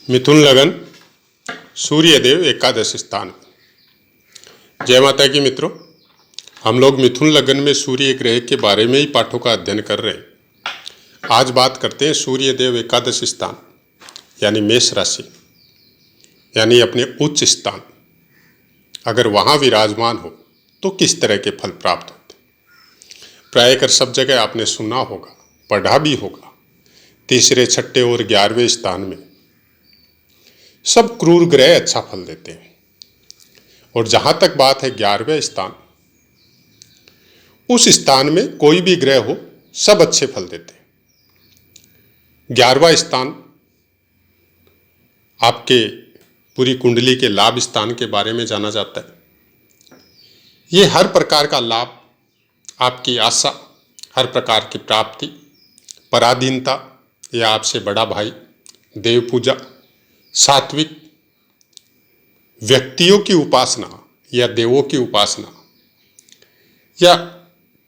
मिथुन लगन सूर्यदेव एकादश स्थान। जय माता की मित्रों, हम लोग मिथुन लगन में सूर्य ग्रह के बारे में ही पाठों का अध्ययन कर रहे हैं। आज बात करते हैं सूर्यदेव एकादश स्थान यानी मेष राशि, यानी अपने उच्च स्थान। अगर वहाँ विराजमान हो तो किस तरह के फल प्राप्त होते। प्राय कर सब जगह आपने सुना होगा, पढ़ा भी होगा, तीसरे, छठे और 11वें स्थान में सब क्रूर ग्रह अच्छा फल देते हैं। और जहां तक बात है 11वें स्थान, उस स्थान में कोई भी ग्रह हो सब अच्छे फल देते हैं। 11वां स्थान आपके पूरी कुंडली के लाभ स्थान के बारे में जाना जाता है। ये हर प्रकार का लाभ, आपकी आशा, हर प्रकार की प्राप्ति, पराधीनता या आपसे बड़ा भाई, देव पूजा, सात्विक व्यक्तियों की उपासना या देवों की उपासना, या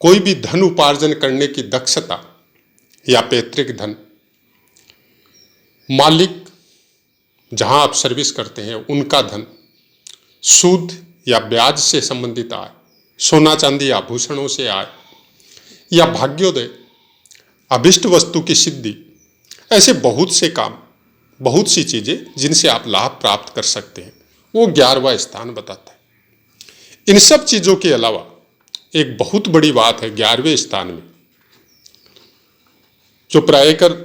कोई भी धन उपार्जन करने की दक्षता या पैतृक धन, मालिक जहां आप सर्विस करते हैं उनका धन, सूद या ब्याज से संबंधित आय, सोना चांदी आभूषणों से आय, या भाग्योदय, अभिष्ट वस्तु की सिद्धि, ऐसे बहुत से काम, बहुत सी चीजें जिनसे आप लाभ प्राप्त कर सकते हैं, वो 11वां स्थान बताता है। इन सब चीजों के अलावा एक बहुत बड़ी बात है 11वें स्थान में, जो प्रायकर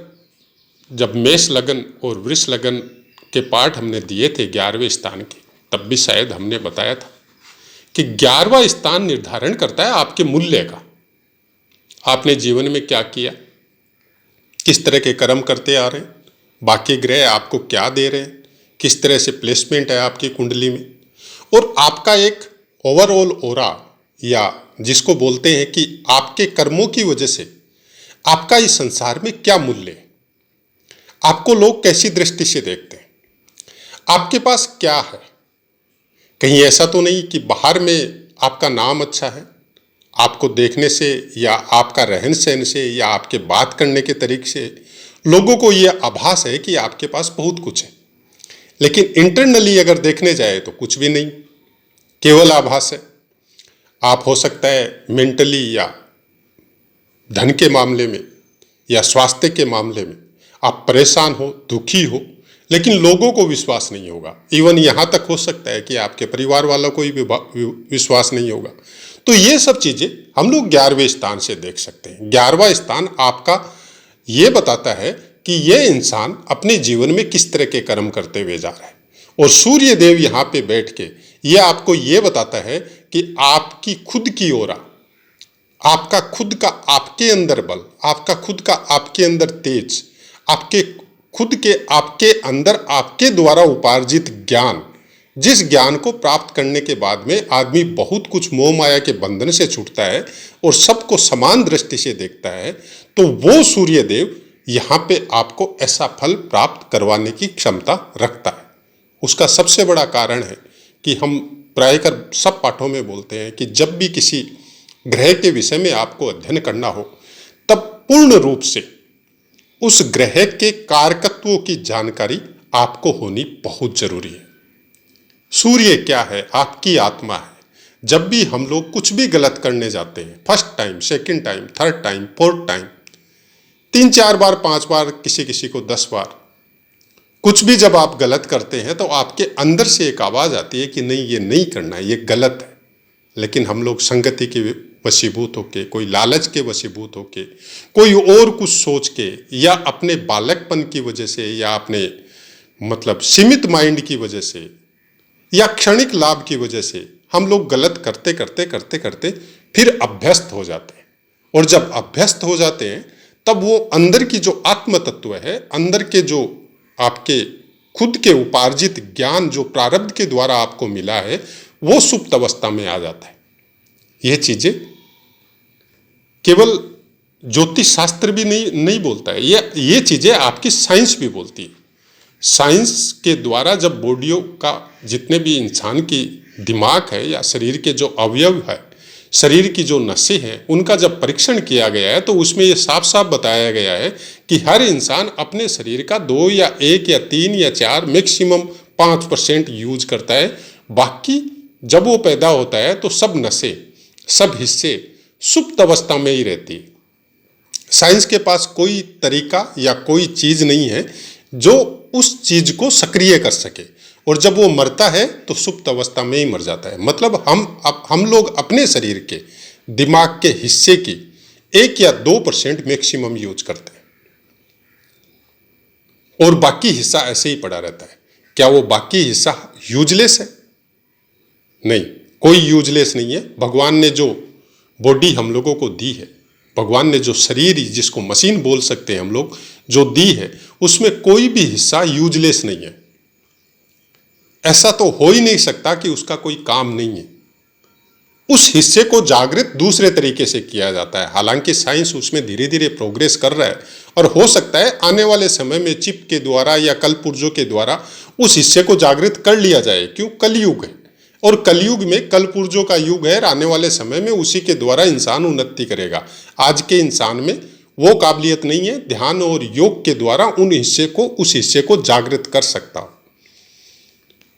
जब मेष लगन और वृष लगन के पाठ हमने दिए थे 11वें स्थान के, तब भी शायद हमने बताया था कि 11वां स्थान निर्धारण करता है आपके मूल्य का। आपने जीवन में क्या किया, किस तरह के कर्म करते आ रहे हैं, बाकी ग्रह आपको क्या दे रहे हैं, किस तरह से प्लेसमेंट है आपकी कुंडली में, और आपका एक ओवरऑल ओरा, या जिसको बोलते हैं कि आपके कर्मों की वजह से आपका इस संसार में क्या मूल्य है, आपको लोग कैसी दृष्टि से देखते हैं, आपके पास क्या है। कहीं ऐसा तो नहीं कि बाहर में आपका नाम अच्छा है, आपको देखने से या आपका रहन सहन से या आपके बात करने के तरीके से लोगों को यह आभास है कि आपके पास बहुत कुछ है, लेकिन इंटरनली अगर देखने जाए तो कुछ भी नहीं, केवल आभास है। आप हो सकता है मेंटली या धन के मामले में या स्वास्थ्य के मामले में आप परेशान हो, दुखी हो, लेकिन लोगों को विश्वास नहीं होगा। इवन यहां तक हो सकता है कि आपके परिवार वालों को भी विश्वास नहीं होगा। तो ये सब चीजें हम लोग 11वें स्थान से देख सकते हैं। 11वां स्थान आपका ये बताता है कि ये इंसान अपने जीवन में किस तरह के कर्म करते हुए जा रहा है। और सूर्य देव यहाँ पे बैठ के ये आपको ये बताता है कि आपकी खुद की ओरा, आपका खुद का आपके अंदर बल, आपका खुद का आपके अंदर तेज, आपके खुद के आपके अंदर आपके द्वारा उपार्जित ज्ञान, जिस ज्ञान को प्राप्त करने के बाद में आदमी बहुत कुछ मोह माया के बंधन से छूटता है और सबको समान दृष्टि से देखता है, तो वो सूर्य देव यहाँ पे आपको ऐसा फल प्राप्त करवाने की क्षमता रखता है। उसका सबसे बड़ा कारण है कि हम प्रायकर सब पाठों में बोलते हैं कि जब भी किसी ग्रह के विषय में आपको अध्ययन करना हो, तब पूर्ण रूप से उस ग्रह के कारकत्वों की जानकारी आपको होनी बहुत जरूरी है। सूर्य क्या है? आपकी आत्मा है। जब भी हम लोग कुछ भी गलत करने जाते हैं, first time, second time, third time, fourth time, 3-4 बार, 5 बार, किसी को 10 बार, कुछ भी जब आप गलत करते हैं तो आपके अंदर से एक आवाज आती है कि नहीं, ये नहीं करना है, ये गलत है। लेकिन हम लोग संगति के वशीभूत होके, कोई लालच के वशीभूत होके, कोई और कुछ सोच के, या अपने बालकपन की वजह से, या अपने मतलब सीमित माइंड की वजह से, या क्षणिक लाभ की वजह से हम लोग गलत करते करते करते करते फिर अभ्यस्त हो जाते हैं। और जब अभ्यस्त हो जाते हैं तब वो अंदर की जो आत्म तत्व है, अंदर के जो आपके खुद के उपार्जित ज्ञान जो प्रारब्ध के द्वारा आपको मिला है, वो सुप्त अवस्था में आ जाता है। ये चीजें केवल ज्योतिष शास्त्र भी नहीं बोलता है, ये चीजें आपकी साइंस भी बोलती है। साइंस के द्वारा जब बॉडियों का, जितने भी इंसान की दिमाग है या शरीर के जो अवयव है, शरीर की जो नसें हैं उनका जब परीक्षण किया गया है तो उसमें ये साफ साफ बताया गया है कि हर इंसान अपने शरीर का 2 या 1 या 3 या 4 मैक्सिमम 5% यूज करता है। बाकी जब वो पैदा होता है तो सब नसें, सब हिस्से सुप्त अवस्था में ही रहती है। साइंस के पास कोई तरीका या कोई चीज नहीं है जो उस चीज को सक्रिय कर सके, और जब वो मरता है तो सुप्त अवस्था में ही मर जाता है। मतलब हम लोग अपने शरीर के दिमाग के हिस्से की 1 या 2% मैक्सिमम यूज करते हैं, और बाकी हिस्सा ऐसे ही पड़ा रहता है। क्या वो बाकी हिस्सा यूजलेस है? नहीं, कोई यूजलेस नहीं है। भगवान ने जो बॉडी हम लोगों को दी है, भगवान ने जो शरीर जिसको मशीन बोल सकते हैं हम लोग जो दी है, उसमें कोई भी हिस्सा यूजलेस नहीं है। ऐसा तो हो ही नहीं सकता कि उसका कोई काम नहीं है। उस हिस्से को जागृत दूसरे तरीके से किया जाता है। हालांकि साइंस उसमें धीरे धीरे प्रोग्रेस कर रहा है, और हो सकता है आने वाले समय में चिप के द्वारा या कलपुर्जों के द्वारा उस हिस्से को जागृत कर लिया जाए। क्यों? कलयुग है, और कलयुग में कलपुर्जों का युग है। आने वाले समय में उसी के द्वारा इंसान उन्नति करेगा। आज के इंसान में वो काबिलियत नहीं है ध्यान और योग के द्वारा उस हिस्से को जागृत कर सकता हो।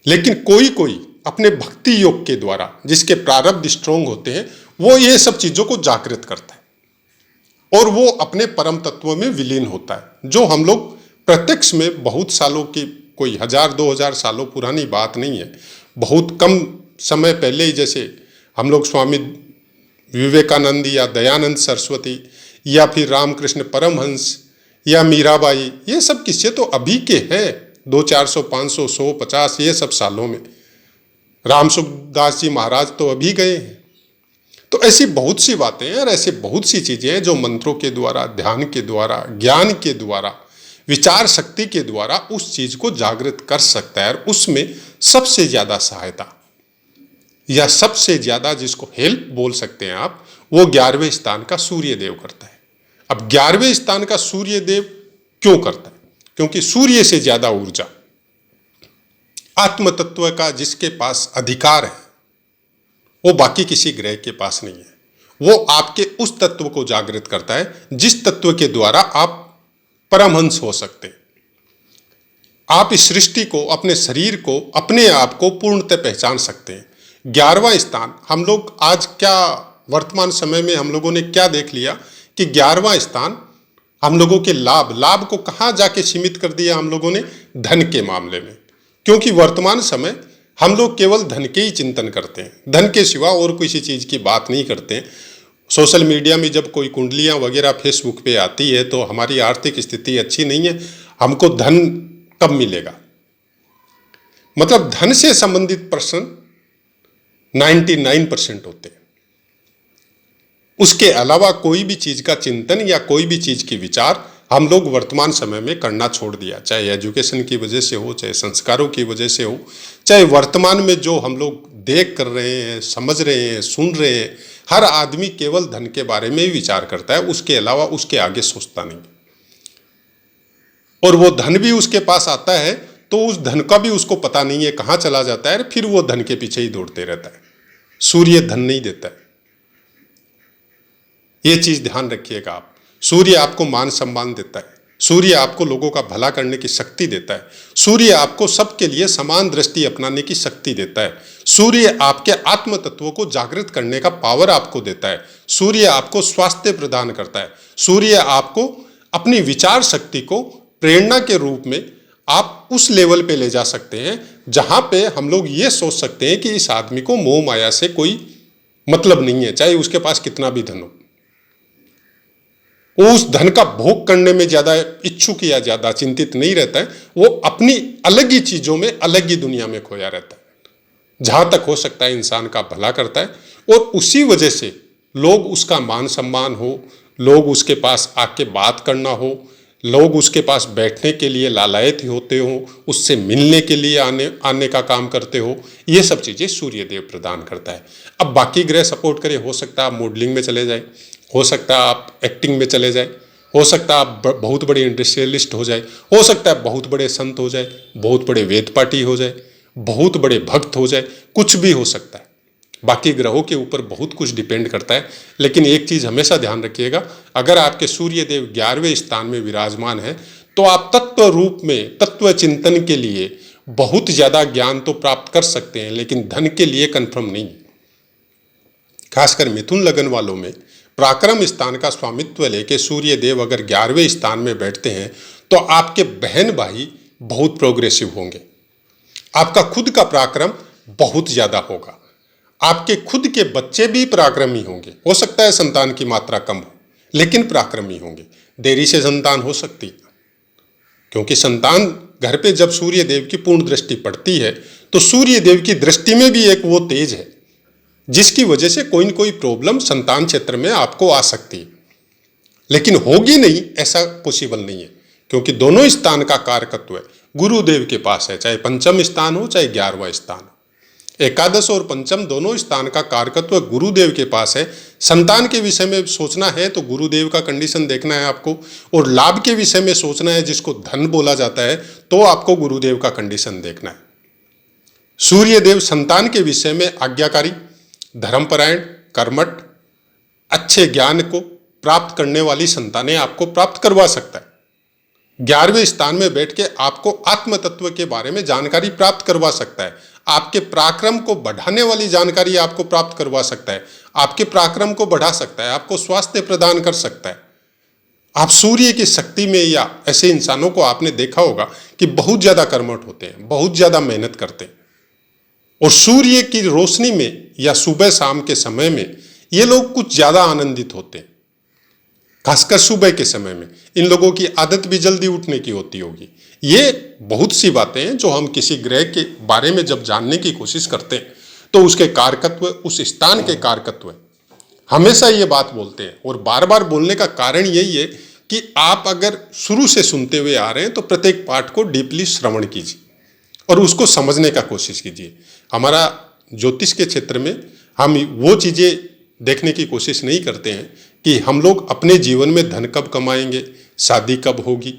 लेकिन कोई अपने भक्ति योग के द्वारा, जिसके प्रारब्ध स्ट्रोंग होते हैं, वो ये सब चीजों को जागृत करता है और वो अपने परम तत्व में विलीन होता है। जो हम लोग प्रत्यक्ष में बहुत सालों की, कोई 1000-2000 सालों पुरानी बात नहीं है, बहुत कम समय पहले ही, जैसे हम लोग स्वामी विवेकानंद या दयानंद सरस्वती या फिर रामकृष्ण परमहंस या मीराबाई, ये सब किस्से तो अभी के हैं, 200-400, 500, 100, 50 ये सब सालों में। राम सुखदास जी महाराज तो अभी गए हैं। तो ऐसी बहुत सी बातें हैं और ऐसे बहुत सी चीजें हैं जो मंत्रों के द्वारा, ध्यान के द्वारा, ज्ञान के द्वारा, विचार शक्ति के द्वारा उस चीज को जागृत कर सकता है। और उसमें सबसे ज्यादा सहायता या सबसे ज्यादा जिसको हेल्प बोल सकते हैं आप, वो 11वें स्थान का सूर्य देव करता है। अब 11वें स्थान का सूर्य देव क्यों करता है? क्योंकि सूर्य से ज्यादा ऊर्जा आत्म तत्व का जिसके पास अधिकार है, वो बाकी किसी ग्रह के पास नहीं है। वो आपके उस तत्व को जागृत करता है जिस तत्व के द्वारा आप परमहंस हो सकते हैं। आप इस सृष्टि को, अपने शरीर को, अपने आप को पूर्णतः पहचान सकते हैं। 11वां स्थान हम लोग आज क्या वर्तमान समय में हम लोगों ने क्या देख लिया कि 11वां स्थान हम लोगों के लाभ को कहाँ जाके सीमित कर दिया हम लोगों ने? धन के मामले में। क्योंकि वर्तमान समय हम लोग केवल धन के ही चिंतन करते हैं, धन के सिवा और किसी चीज की बात नहीं करते हैं। सोशल मीडिया में जब कोई कुंडलियां वगैरह फेसबुक पे आती है तो हमारी आर्थिक स्थिति अच्छी नहीं है, हमको धन कब मिलेगा? मतलब धन से संबंधित प्रश्न 99% होते हैं। उसके अलावा कोई भी चीज का चिंतन या कोई भी चीज की विचार हम लोग वर्तमान समय में करना छोड़ दिया, चाहे एजुकेशन की वजह से हो, चाहे संस्कारों की वजह से हो, चाहे वर्तमान में जो हम लोग देख कर रहे हैं, समझ रहे हैं, सुन रहे हैं। हर आदमी केवल धन के बारे में ही विचार करता है, उसके अलावा उसके आगे सोचता नहीं। और वो धन भी उसके पास आता है तो उस धन का भी उसको पता नहीं है कहाँ चला जाता है, फिर वो धन के पीछे ही दौड़ते रहता है। सूर्य धन नहीं देता है, ये चीज ध्यान रखिएगा आप। सूर्य आपको मान सम्मान देता है, सूर्य आपको लोगों का भला करने की शक्ति देता है, सूर्य आपको सबके लिए समान दृष्टि अपनाने की शक्ति देता है, सूर्य आपके आत्म तत्वों को जागृत करने का पावर आपको देता है, सूर्य आपको स्वास्थ्य प्रदान करता है, सूर्य आपको अपनी विचार शक्ति को प्रेरणा के रूप में आप उस लेवल पे ले जा सकते हैं जहां पे हम लोग ये सोच सकते हैं कि इस आदमी को मोह माया से कोई मतलब नहीं है, चाहे उसके पास कितना भी धन हो। वो उस धन का भोग करने में ज्यादा इच्छुक या ज्यादा चिंतित नहीं रहता है, वो अपनी अलग ही चीजों में, अलग ही दुनिया में खोया रहता है। जहां तक हो सकता है इंसान का भला करता है, और उसी वजह से लोग उसका मान सम्मान हो, लोग उसके पास आके बात करना हो, लोग उसके पास बैठने के लिए लालायत होते हो, उससे मिलने के लिए आने का काम करते हो। ये सब चीजें सूर्य देव प्रदान करता है। अब बाकी ग्रह सपोर्ट करे, हो सकता है आप मॉडलिंग में चले जाए, हो सकता है आप एक्टिंग में चले जाए, हो सकता है आप बहुत बड़े इंडस्ट्रियलिस्ट हो जाए, हो सकता है बहुत बड़े संत हो जाए, बहुत बड़े वेद पाठी हो जाए, बहुत बड़े भक्त हो जाए, कुछ भी हो सकता है। बाकी ग्रहों के ऊपर बहुत कुछ डिपेंड करता है, लेकिन एक चीज़ हमेशा ध्यान रखिएगा, अगर आपके सूर्य देव 11वें स्थान में विराजमान है तो आप तत्व रूप में तत्व चिंतन के लिए बहुत ज़्यादा ज्ञान तो प्राप्त कर सकते हैं, लेकिन धन के लिए कन्फर्म नहीं। खासकर मिथुन लगन वालों में पराक्रम स्थान का स्वामित्व लेके सूर्य देव अगर 11वें स्थान में बैठते हैं तो आपके बहन भाई बहुत प्रोग्रेसिव होंगे, आपका खुद का पराक्रम बहुत ज़्यादा होगा, आपके खुद के बच्चे भी पराक्रमी होंगे। हो सकता है संतान की मात्रा कम हो, लेकिन पराक्रमी होंगे। देरी से संतान हो सकती है, क्योंकि संतान घर पे जब सूर्य देव की पूर्ण दृष्टि पड़ती है तो सूर्य देव की दृष्टि में भी एक वो तेज है जिसकी वजह से कोई न कोई प्रॉब्लम संतान क्षेत्र में आपको आ सकती है, लेकिन होगी नहीं ऐसा पॉसिबल नहीं है, क्योंकि दोनों स्थान का कारकत्व है गुरुदेव के पास है, चाहे पंचम स्थान हो चाहे 11वां स्थान हो। एकादश और पंचम दोनों स्थान का कारकत्व गुरुदेव के पास है। संतान के विषय में सोचना है तो गुरुदेव का कंडीशन देखना है आपको, और लाभ के विषय में सोचना है जिसको धन बोला जाता है तो आपको गुरुदेव का कंडीशन देखना है। सूर्य देव संतान के विषय में आज्ञाकारी, धर्मपरायण, कर्मठ, अच्छे ज्ञान को प्राप्त करने वाली संतानें आपको प्राप्त करवा सकता है। 11वें स्थान में बैठ के आपको आत्म तत्व के बारे में जानकारी प्राप्त करवा सकता है, आपके पराक्रम को बढ़ाने वाली जानकारी आपको प्राप्त करवा सकता है, आपके पराक्रम को बढ़ा सकता है, आपको स्वास्थ्य प्रदान कर सकता है। आप सूर्य की शक्ति में, या ऐसे इंसानों को आपने देखा होगा कि बहुत ज्यादा कर्मठ होते हैं, बहुत ज्यादा मेहनत करते हैं, और सूर्य की रोशनी में या सुबह शाम के समय में ये लोग कुछ ज्यादा आनंदित होते हैं। खासकर सुबह के समय में इन लोगों की आदत भी जल्दी उठने की होती होगी। ये बहुत सी बातें हैं जो हम किसी ग्रह के बारे में जब जानने की कोशिश करते हैं तो उसके कारकत्व, उस स्थान के कारकत्व हमेशा ये बात बोलते हैं, और बार बार बोलने का कारण यही है कि आप अगर शुरू से सुनते हुए आ रहे हैं तो प्रत्येक पाठ को डीपली श्रवण कीजिए और उसको समझने का कोशिश कीजिए। हमारा ज्योतिष के क्षेत्र में हम वो चीज़ें देखने की कोशिश नहीं करते हैं कि हम लोग अपने जीवन में धन कब कमाएंगे, शादी कब होगी,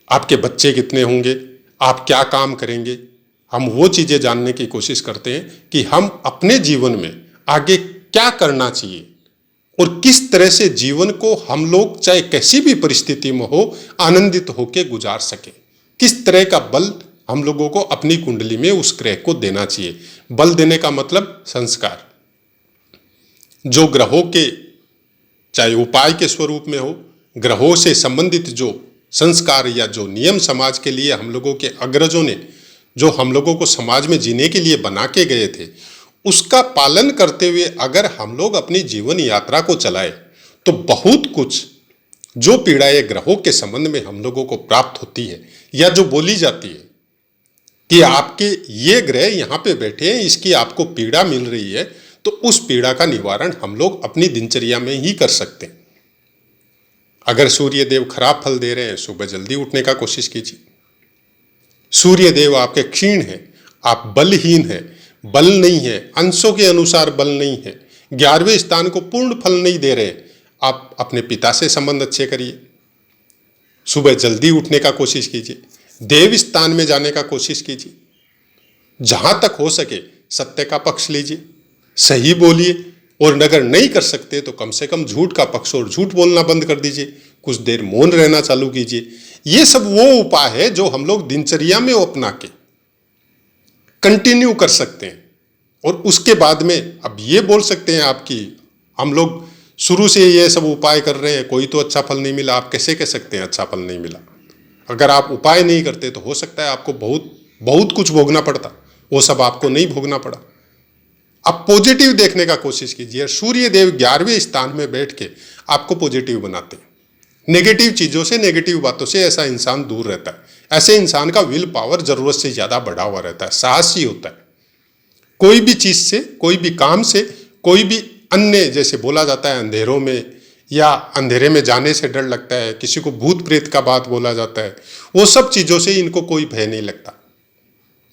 आपके बच्चे कितने होंगे, आप क्या काम करेंगे। हम वो चीज़ें जानने की कोशिश करते हैं कि हम अपने जीवन में आगे क्या करना चाहिए और किस तरह से जीवन को हम लोग चाहे कैसी भी परिस्थिति में हो आनंदित होकर गुजार सके। किस तरह का बल हम लोगों को अपनी कुंडली में उस ग्रह को देना चाहिए। बल देने का मतलब संस्कार, जो ग्रहों के चाहे उपाय के स्वरूप में हो, ग्रहों से संबंधित जो संस्कार या जो नियम समाज के लिए हम लोगों के अग्रजों ने जो हम लोगों को समाज में जीने के लिए बना के गए थे, उसका पालन करते हुए अगर हम लोग अपनी जीवन यात्रा को चलाए तो बहुत कुछ जो पीड़ाएं ग्रहों के संबंध में हम लोगों को प्राप्त होती है या जो बोली जाती है कि आपके ये ग्रह यहाँ पे बैठे हैं, इसकी आपको पीड़ा मिल रही है, तो उस पीड़ा का निवारण हम लोग अपनी दिनचर्या में ही कर सकते हैं। अगर सूर्य देव खराब फल दे रहे हैं, सुबह जल्दी उठने का कोशिश कीजिए। सूर्य देव आपके क्षीण है, आप बलहीन है, बल नहीं है, अंशों के अनुसार बल नहीं है, 11वें स्थान को पूर्ण फल नहीं दे रहे, आप अपने पिता से संबंध अच्छे करिए, सुबह जल्दी उठने का कोशिश कीजिए, देव स्थान में जाने का कोशिश कीजिए, जहां तक हो सके सत्य का पक्ष लीजिए, सही बोलिए, और अगर नहीं कर सकते तो कम से कम झूठ का पक्ष और झूठ बोलना बंद कर दीजिए, कुछ देर मौन रहना चालू कीजिए। ये सब वो उपाय है जो हम लोग दिनचर्या में अपना के कंटिन्यू कर सकते हैं, और उसके बाद में अब ये बोल सकते हैं आप कि हम लोग शुरू से ये सब उपाय कर रहे हैं, कोई तो अच्छा फल नहीं मिला। आप कैसे कह सकते हैं अच्छा फल नहीं मिला? अगर आप उपाय नहीं करते तो हो सकता है आपको बहुत कुछ भोगना पड़ता, वो सब आपको नहीं भोगना पड़ा। आप पॉजिटिव देखने का कोशिश कीजिए। सूर्य देव 11वें स्थान में बैठ के आपको पॉजिटिव बनाते हैं। नेगेटिव चीज़ों से, नेगेटिव बातों से ऐसा इंसान दूर रहता है। ऐसे इंसान का विल पावर जरूरत से ज़्यादा बढ़ा हुआ रहता है, साहसी होता है। कोई भी चीज़ से, कोई भी काम से, कोई भी अन्य, जैसे बोला जाता है अंधेरों में या अंधेरे में जाने से डर लगता है, किसी को भूत प्रेत का बात बोला जाता है, वो सब चीज़ों से इनको कोई भय नहीं लगता।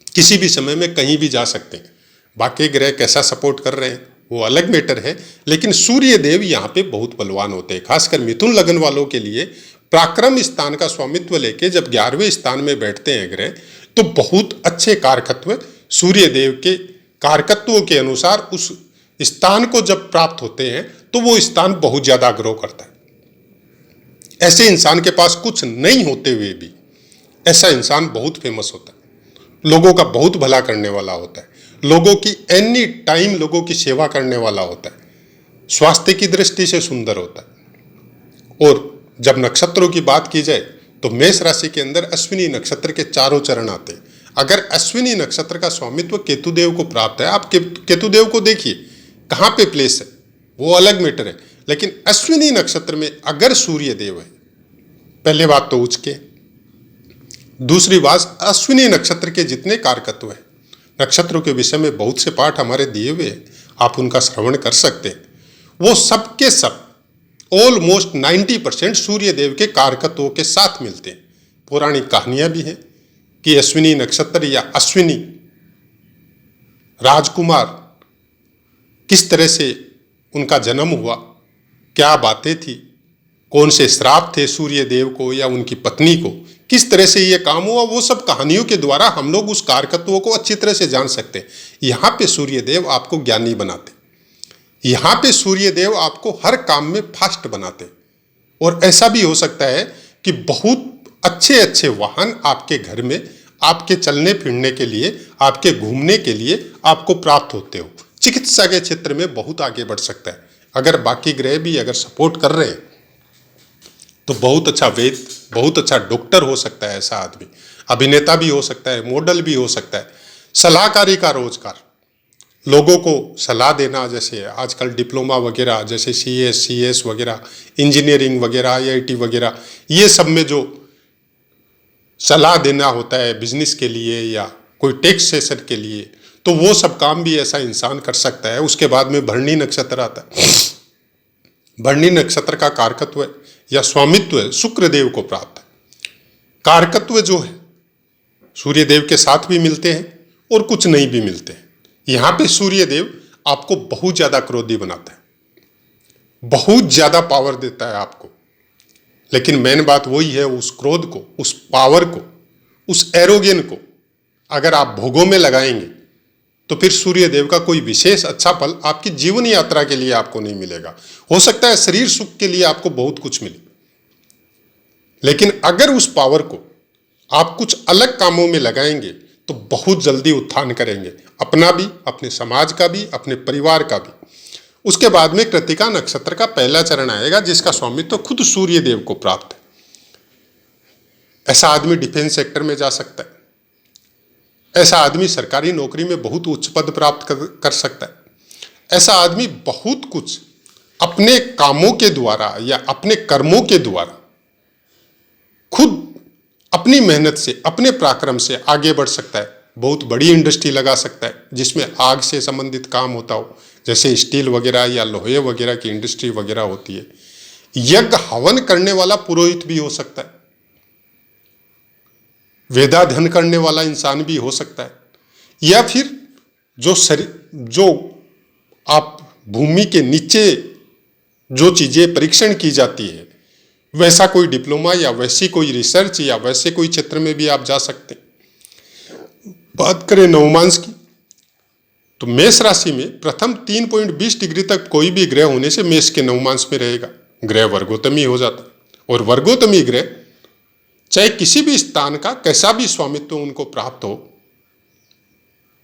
किसी भी समय में कहीं भी जा सकते हैं। बाकी ग्रह कैसा सपोर्ट कर रहे हैं वो अलग मैटर है, लेकिन सूर्य देव यहाँ पे बहुत बलवान होते हैं। खासकर मिथुन लगन वालों के लिए पराक्रम स्थान का स्वामित्व लेके जब 11वें स्थान में बैठते हैं ग्रह, तो बहुत अच्छे कारकत्व सूर्य देव के कारकत्वों के अनुसार उस स्थान को जब प्राप्त होते हैं तो वो स्थान बहुत ज़्यादा ग्रो करता है। ऐसे इंसान के पास कुछ नहीं होते हुए भी ऐसा इंसान बहुत फेमस होता है, लोगों का बहुत भला करने वाला होता है, लोगों की एनी टाइम लोगों की सेवा करने वाला होता है, स्वास्थ्य की दृष्टि से सुंदर होता है। और जब नक्षत्रों की बात की जाए तो मेष राशि के अंदर अश्विनी नक्षत्र के चारों चरण आते हैं। अगर अश्विनी नक्षत्र का स्वामित्व केतुदेव को प्राप्त है, आप केतुदेव को देखिए कहाँ पे प्लेस है, वो अलग मैटर है, लेकिन अश्विनी नक्षत्र में अगर सूर्य देव है, पहले बात तो उच्च के, दूसरी बात अश्विनी नक्षत्र के जितने कारकत्व है, नक्षत्रों के विषय में बहुत से पाठ हमारे दिए हुए हैं, आप उनका श्रवण कर सकते हैं। वो सब के सब ऑलमोस्ट 90% सूर्य देव के कारकत्वों के साथ मिलते हैं। पौराणिक कहानियां भी हैं कि अश्विनी नक्षत्र या अश्विनी राजकुमार किस तरह से उनका जन्म हुआ, क्या बातें थी, कौन से श्राप थे सूर्य देव को या उनकी पत्नी को, किस तरह से ये काम हुआ, वो सब कहानियों के द्वारा हम लोग उस कारकत्वों को अच्छी तरह से जान सकते हैं। यहाँ पे सूर्य देव आपको ज्ञानी बनाते, यहाँ पे सूर्य देव आपको हर काम में फास्ट बनाते। और ऐसा भी हो सकता है कि बहुत अच्छे अच्छे वाहन आपके घर में आपके चलने फिरने के लिए, आपके घूमने के लिए आपको प्राप्त होते हो। चिकित्सा के क्षेत्र में बहुत आगे बढ़ सकता है। अगर बाकी ग्रह भी अगर सपोर्ट कर रहे हैं तो बहुत अच्छा वैद्य, बहुत अच्छा डॉक्टर हो सकता है ऐसा आदमी, अभिनेता भी हो सकता है, मॉडल भी हो सकता है, सलाहकारी का रोजगार, लोगों को सलाह देना, जैसे आजकल डिप्लोमा वगैरह, जैसे CS वगैरह, इंजीनियरिंग वगैरह, IIT वगैरह, ये सब में जो सलाह देना होता है बिजनेस के लिए या कोई टैक्स सेशन के लिए, तो वो सब काम भी ऐसा इंसान कर सकता है। उसके बाद में भरणी नक्षत्र आता है। भरणी नक्षत्र का कारकत्व या स्वामित्व शुक्र देव को प्राप्त है। कारकत्व जो है सूर्य देव के साथ भी मिलते हैं और कुछ नहीं भी मिलते हैं। यहाँ पे सूर्य देव आपको बहुत ज्यादा क्रोधी बनाता है, बहुत ज्यादा पावर देता है आपको, लेकिन मेन बात वही है, उस क्रोध को, उस पावर को, उस एरोगेन को अगर आप भोगों में लगाएंगे तो फिर सूर्य देव का कोई विशेष अच्छा फल आपकी जीवन यात्रा के लिए आपको नहीं मिलेगा। हो सकता है शरीर सुख के लिए आपको बहुत कुछ मिले, लेकिन अगर उस पावर को आप कुछ अलग कामों में लगाएंगे तो बहुत जल्दी उत्थान करेंगे, अपना भी, अपने समाज का भी, अपने परिवार का भी। उसके बाद में कृत्तिका नक्षत्र का पहला चरण आएगा जिसका स्वामित्व तो खुद सूर्य देव को प्राप्त है। ऐसा आदमी डिफेंस सेक्टर में जा सकता है, ऐसा आदमी सरकारी नौकरी में बहुत उच्च पद प्राप्त कर सकता है, ऐसा आदमी बहुत कुछ अपने कामों के द्वारा या अपने कर्मों के द्वारा खुद अपनी मेहनत से, अपने पराक्रम से आगे बढ़ सकता है। बहुत बड़ी इंडस्ट्री लगा सकता है जिसमें आग से संबंधित काम होता हो, जैसे स्टील वगैरह या लोहे वगैरह की इंडस्ट्री वगैरह होती है। यज्ञ हवन करने वाला पुरोहित भी हो सकता है, वेदाध्ययन करने वाला इंसान भी हो सकता है, या फिर जो आप भूमि के नीचे जो चीजें परीक्षण की जाती है वैसा कोई डिप्लोमा या वैसी कोई रिसर्च या वैसे कोई क्षेत्र में भी आप जा सकते हैं। बात करें नवमांश की तो मेष राशि में प्रथम 3.20 डिग्री तक कोई भी ग्रह होने से मेष के नवमांश में रहेगा, ग्रह वर्गोत्तमी हो जाता है। और वर्गोत्तमी ग्रह चाहे किसी भी स्थान का कैसा भी स्वामित्व उनको प्राप्त हो,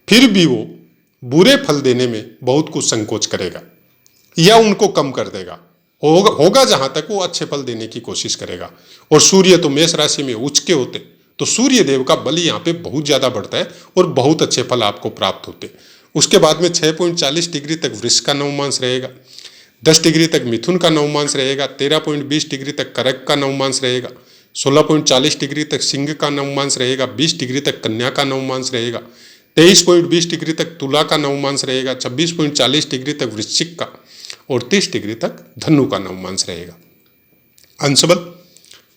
फिर भी वो बुरे फल देने में बहुत कुछ संकोच करेगा या उनको कम कर देगा। होगा जहां तक वो अच्छे फल देने की कोशिश करेगा। और सूर्य तो मेष राशि में उच्च के होते तो सूर्य देव का बल यहाँ पे बहुत ज्यादा बढ़ता है और बहुत अच्छे फल आपको प्राप्त होते। उसके बाद में 6.40 डिग्री तक वृष का नवमांश रहेगा, 10 डिग्री तक मिथुन का नवमांश रहेगा, 13.20 डिग्री तक कर्क का नवमांश रहेगा, 16.40 डिग्री तक सिंह का नवमांश रहेगा, 20 डिग्री तक कन्या का नवमांश रहेगा, 23.20 डिग्री तक तुला का नवमांश रहेगा, 26.40 डिग्री तक वृश्चिक का और 30 डिग्री तक धनु का नवमांश रहेगा। अंशबल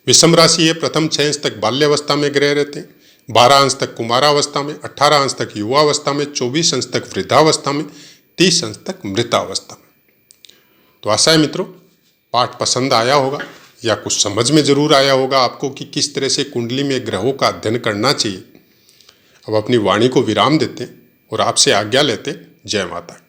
विषम राशि है। प्रथम 6 अंश तक बाल्यावस्था में ग्रह रहते हैं, 12 अंश तक कुमारावस्था में, 18 अंश तक युवावस्था में, 24 अंश तक वृद्धावस्था में, 30 अंश तक मृतावस्था में। तो आशा है मित्रों पाठ पसंद आया होगा या कुछ समझ में जरूर आया होगा आपको कि किस तरह से कुंडली में ग्रहों का अध्ययन करना चाहिए। अब अपनी वाणी को विराम देते हैं। और आपसे आज्ञा लेते। जय माता।